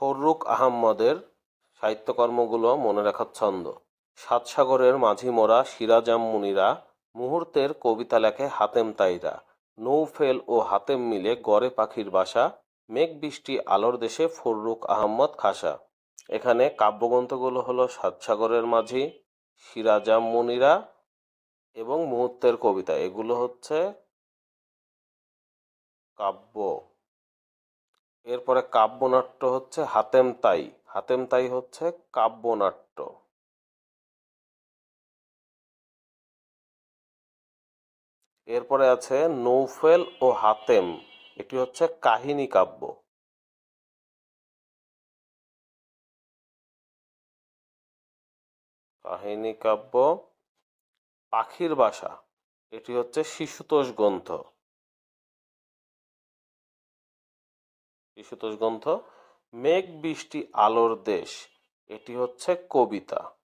ফররুখ আহমদের সাহিত্যকর্মগুলো মনে রাখার ছন্দ। সাত সাগরের মাঝি মোরা সিরাজাম মুনিরা, মুহূর্তের কবিতা লেখে হাতেম তাইরা, নৌফেল ও হাতেম মিলে গড়ে পাখির বাসা, মেঘ বৃষ্টি আলোর দেশে ফররুখ আহমদ খাসা। এখানে কাব্যগ্রন্থগুলো হলো সাত সাগরের মাঝি, সিরাজাম মুনিরা এবং মুহূর্তের কবিতা, এগুলো হচ্ছে কাব্য। এরপরে কাব্যনাট্য হচ্ছে হাতেম তাই। হাতেম তাই হচ্ছে কাব্যনাট্য। এরপরে আছে নৌফেল ও হাতেম, এটি হচ্ছে কাহিনী কাব্য। কাহিনী কাব্য। পাখির বাসা, এটি হচ্ছে শিশুতোষ গ্রন্থ। শিশুতোষ গ্রন্থ। মেঘ বৃষ্টি আলোর দেশ, এটি হচ্ছে কবিতা।